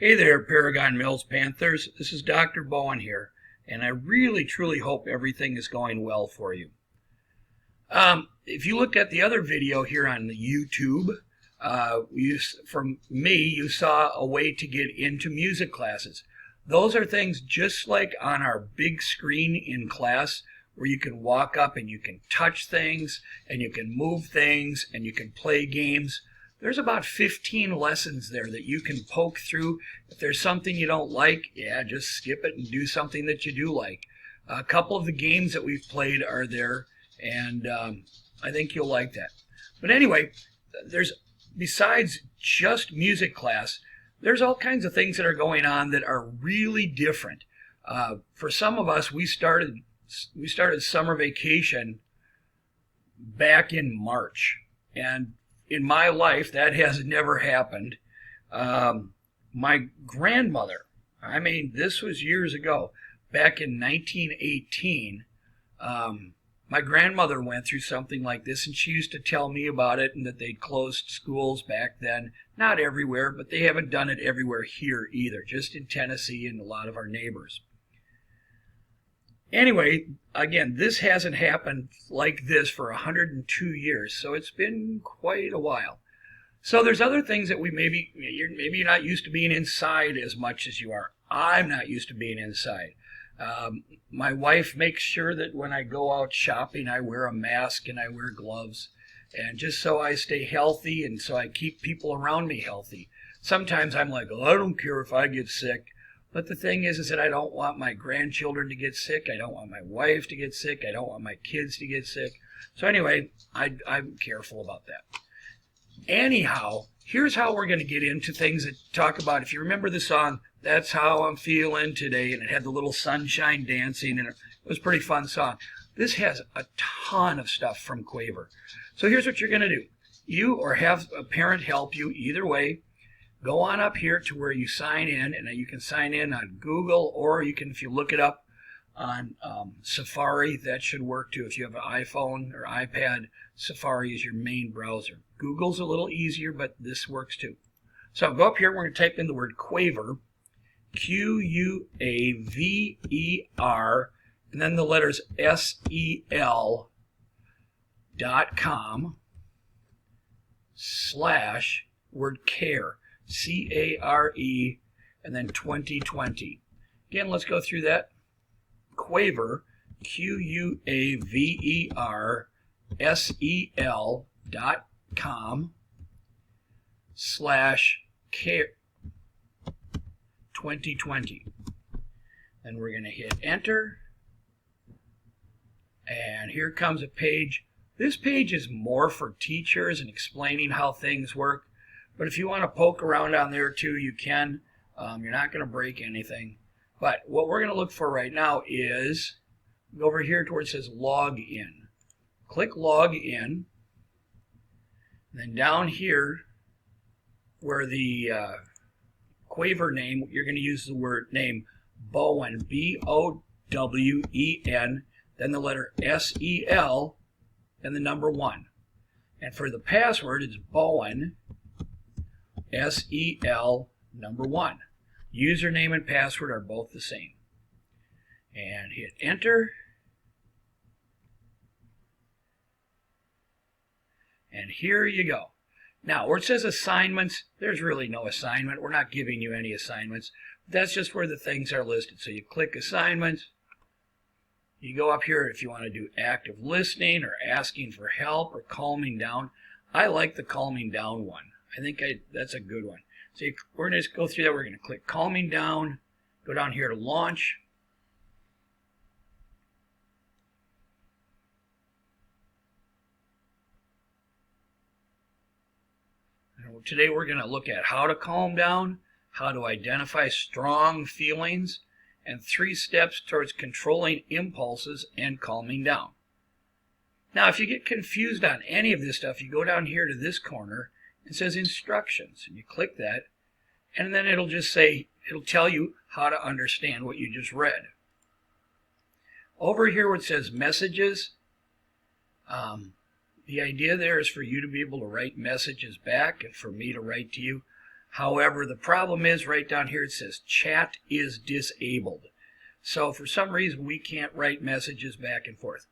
Hey there, Paragon Mills Panthers. This is Dr. Bowen here, and I really, truly hope everything is going well for you. If you looked at the other video here on the YouTube, from me, you saw a way to get into music classes. Those are things just like on our big screen in class, where you can walk up and you can touch things, and you can move things, and you can play games. There's about 15 lessons there that you can poke through. If there's something you don't like, yeah, just skip it and do something that you do like. A couple of the games that we've played are there, and I think you'll like that. But anyway, besides just music class, there's all kinds of things that are going on that are really different. For some of us, we started summer vacation back in March, and in my life, that has never happened. My grandmother, this was years ago, back in 1918, my grandmother went through something like this, and she used to tell me about it, and that they'd closed schools back then. Not everywhere, but they haven't done it everywhere here either, just in Tennessee and a lot of our neighbors. Anyway, again, this hasn't happened like this for 102 years, so it's been quite a while. So there's other things that maybe you're not used to being inside as much as you are. I'm not used to being inside. My wife makes sure that when I go out shopping, I wear a mask and I wear gloves, and just so I stay healthy and so I keep people around me healthy. Sometimes I'm like, oh, I don't care if I get sick. But the thing is that I don't want my grandchildren to get sick. I don't want my wife to get sick. I don't want my kids to get sick. So anyway, I'm careful about that. Anyhow, here's how we're going to get into things that talk about, if you remember the song, That's How I'm Feeling Today, and it had the little sunshine dancing, and it was a pretty fun song. This has a ton of stuff from Quaver. So here's what you're going to do. You or have a parent help you, either way. Go on up here to where you sign in, and you can sign in on Google, or you can, if you look it up on Safari, that should work too. If you have an iPhone or iPad, Safari is your main browser. Google's a little easier, but this works too. So go up here, we're going to type in the word Quaver, Quaver, and then the letters SEL.com/word care. CARE, and then 2020. Again, let's go through that. Quaver, QUAVER, SEL.com/care 2020. Then we're going to hit enter. And here comes a page. This page is more for teachers and explaining how things work. But if you want to poke around on there too, you can. You're not going to break anything. But what we're going to look for right now is, go over here to where it says log in. Click log in. And then down here, where the Quaver name, you're going to use the word name Bowen, BOWEN, then the letter SEL, and the number 1. And for the password, it's Bowen, SEL, number 1. Username and password are both the same. And hit enter. And here you go. Now, where it says assignments, there's really no assignment. We're not giving you any assignments. That's just where the things are listed. So you click assignments. You go up here if you want to do active listening or asking for help or calming down. I like the calming down one. I think that's a good one. So we're going to just go through that. We're going to click calming down. Go down here to launch. And today we're going to look at how to calm down, how to identify strong feelings, and 3 steps towards controlling impulses and calming down. Now, if you get confused on any of this stuff, you go down here to this corner. It says instructions, and you click that, and then it'll tell you how to understand what you just read. Over here where it says messages, the idea there is for you to be able to write messages back and for me to write to you. However, the problem is right down here it says chat is disabled. So for some reason we can't write messages back and forth.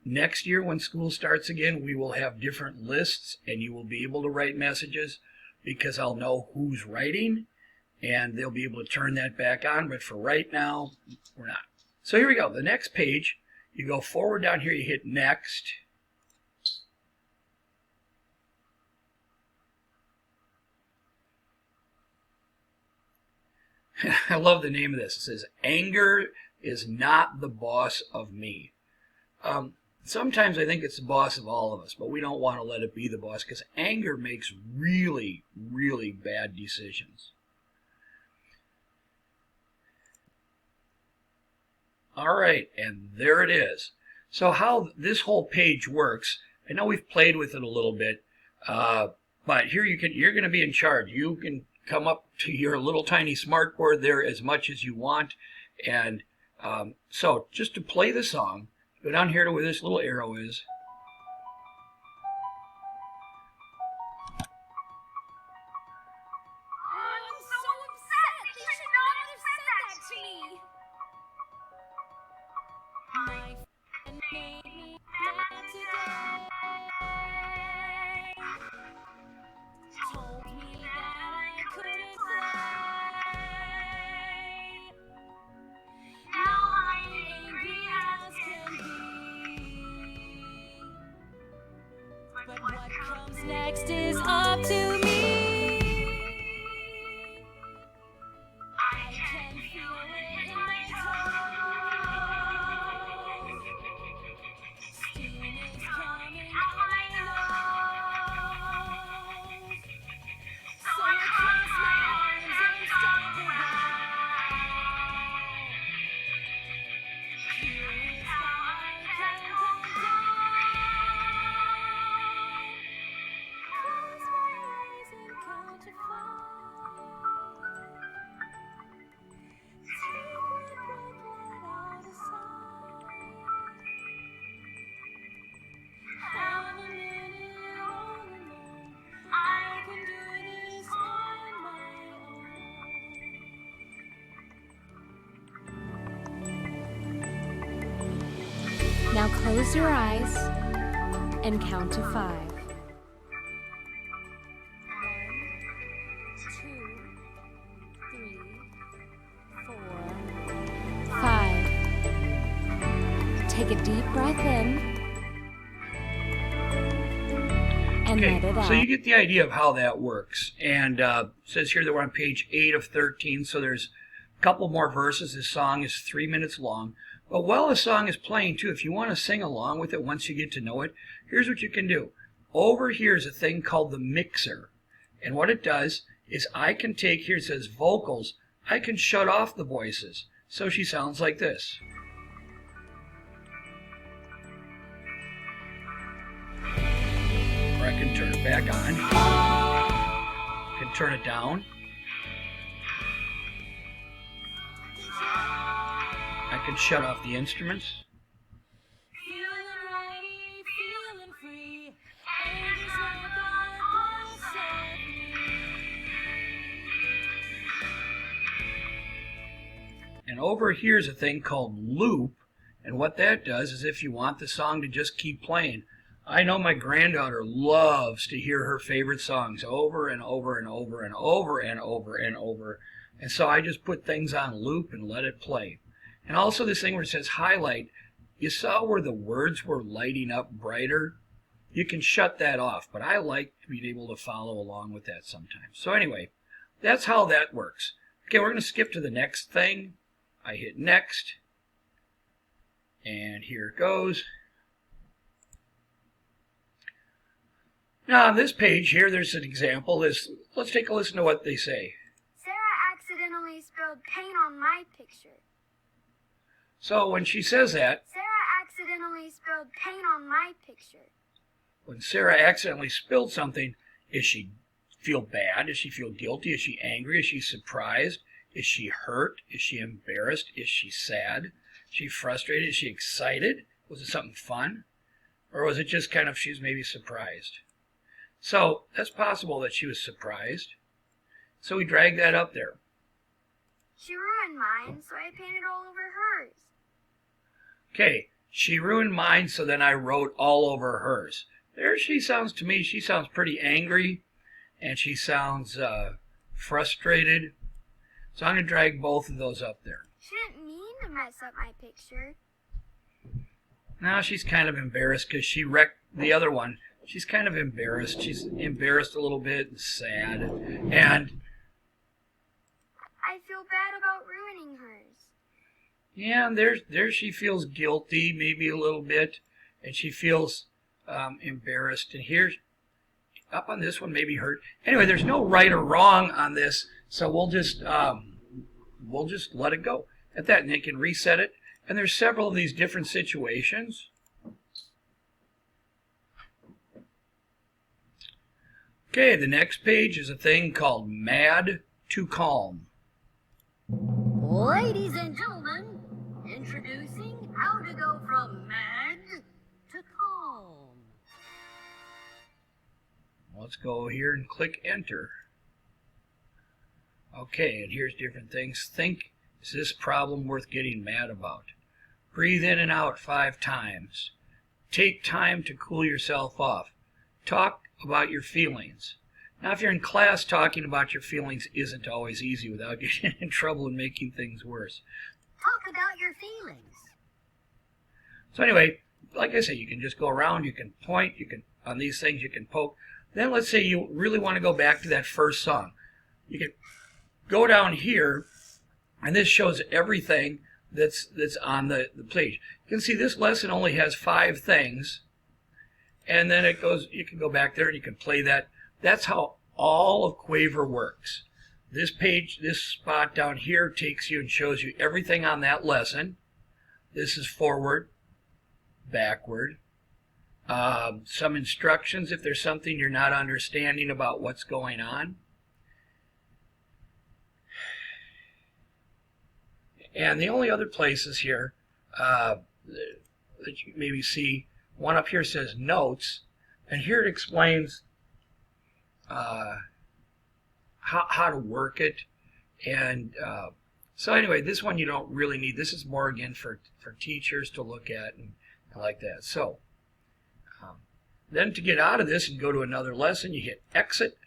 Next year when school starts again, we will have different lists and you will be able to write messages because I'll know who's writing and they'll be able to turn that back on. But for right now, we're not. So here we go. The next page, you go forward down here, you hit next. I love the name of this. It says, anger is not the boss of me. Sometimes I think it's the boss of all of us, but we don't want to let it be the boss because anger makes really, really bad decisions. All right, and there it is. So how this whole page works, I know we've played with it a little bit, but here you're going to be in charge. You can come up to your little tiny smartboard there as much as you want. And so just to play the song, go down here to where this little arrow is. I'm so upset! They should not have said that to me! My friend made me mad today. Told me that I couldn't play. Now I'm angry as can be. But what comes next is up to me. I can feel it in my toes. Steam is coming out my nose. So I cross my arms and stop the round. Here is how I can come down. Close my eyes and count to 5. Take one breath, let out a sigh. Have a minute all alone. I can do this on my own. Now close your eyes and count to 5. 1, 2, 3, 4, 5. Take a deep breath in and let it out. So you get the idea of how that works. And it says here that we're on page 8 of 13, so there's a couple more verses. This song is 3 minutes long. But while the song is playing, too, if you want to sing along with it once you get to know it, here's what you can do. Over here is a thing called the mixer. And what it does is I can take, here it says vocals, I can shut off the voices. So she sounds like this. Or I can turn it back on. I can turn it down. I can shut off the instruments. Feeling righty, feeling free. Anger's not the boss of me. And over here is a thing called loop. And what that does is if you want the song to just keep playing. I know my granddaughter loves to hear her favorite songs over and over and over and over and over and over. And so I just put things on loop and let it play. And also this thing where it says highlight, you saw where the words were lighting up brighter? You can shut that off, but I like to be able to follow along with that sometimes. So anyway, that's how that works. Okay, we're going to skip to the next thing. I hit next, and here it goes. Now on this page here, there's an example. Let's take a listen to what they say. Sarah accidentally spilled paint on my picture. So when she says that, Sarah accidentally spilled paint on my picture. when Sarah accidentally spilled something, is she feel bad? Does she feel guilty? Is she angry? Is she surprised? Is she hurt? Is she embarrassed? Is she sad? Is she frustrated? Is she excited? Was it something fun? Or was it just kind of she was maybe surprised? So that's possible that she was surprised. So we drag that up there. She ruined mine, so I painted all over hers. Okay, she ruined mine, so then I wrote all over hers. There she sounds to me, she sounds pretty angry, and she sounds frustrated. So I'm going to drag both of those up there. She didn't mean to mess up my picture. Now she's kind of embarrassed because she wrecked the other one. She's kind of embarrassed. She's embarrassed a little bit and sad. And I feel bad about ruining hers. yeah, and there she feels guilty, maybe a little bit, and she feels embarrassed. And here, up on this one, maybe hurt. Anyway, there's no right or wrong on this, so we'll just let it go at that, and they can reset it. And there's several of these different situations. Okay, the next page is a thing called Mad to Calm. Ladies and gentlemen, introducing how to go from mad to calm. Let's go here and click enter. Okay, and here's different things. Think, is this problem worth getting mad about? Breathe in and out 5 times. Take time to cool yourself off. Talk about your feelings. Now, if you're in class, talking about your feelings isn't always easy without getting in trouble and making things worse. Talk about your feelings. So anyway, like I say, you can just go around, you can point, you can, on these things you can poke. Then let's say you really want to go back to that first song. You can go down here, and this shows everything that's on the page. You can see this lesson only has 5 things, and then it goes, you can go back there and you can play that. That's how all of Quaver works. This page, this spot down here takes you and shows you everything on that lesson. This is forward, backward, some instructions if there's something you're not understanding about what's going on. And the only other places here that you maybe see, one up here says notes, and here it explains how to work it. And so anyway, this one you don't really need. This is more again for teachers to look at and like that. So then to get out of this and go to another lesson, you hit exit.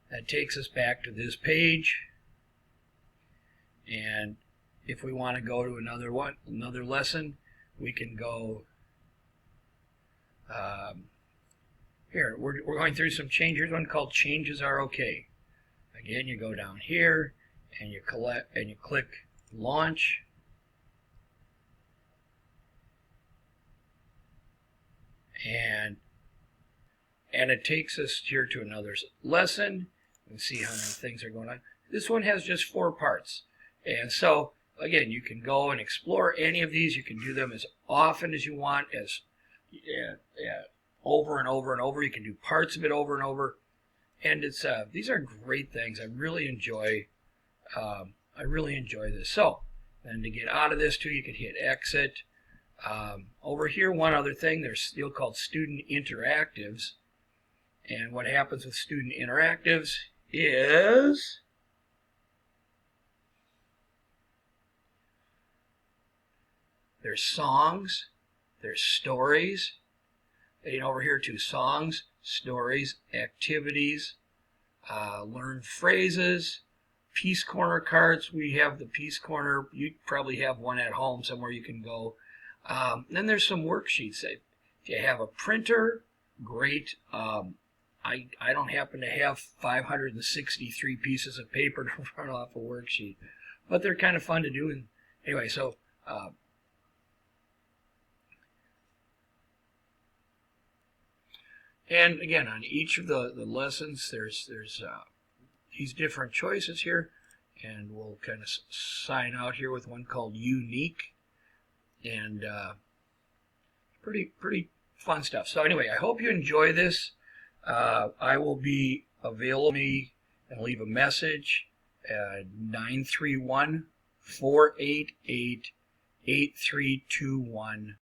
That takes us back to this page, and if we want to go to another lesson, we can go here. We're going through some changes. Here's one called Changes Are Okay. Again, you go down here and you click Launch. And it takes us here to another lesson. You can see how many things are going on. This one has just 4 parts. And so, again, you can go and explore any of these. You can do them as often as you want, as over and over and over. You can do parts of it over and over. And it's these are great things. I really enjoy this. So, then to get out of this too, you can hit exit. Over here, one other thing, there's still called student interactives. And what happens with student interactives is there's songs, there's stories, and over here too, songs, stories, activities, learn phrases, Peace Corner cards. We have the Peace Corner. You probably have one at home somewhere you can go. Then there's some worksheets. If you have a printer, great. I don't happen to have 563 pieces of paper to run off a worksheet, but they're kind of fun to do. And anyway, so and again, on each of the lessons, there's these different choices here, and we'll kind of sign out here with one called Unique, and pretty fun stuff. So anyway, I hope you enjoy this. I will be available and leave a message at 931-488-8321.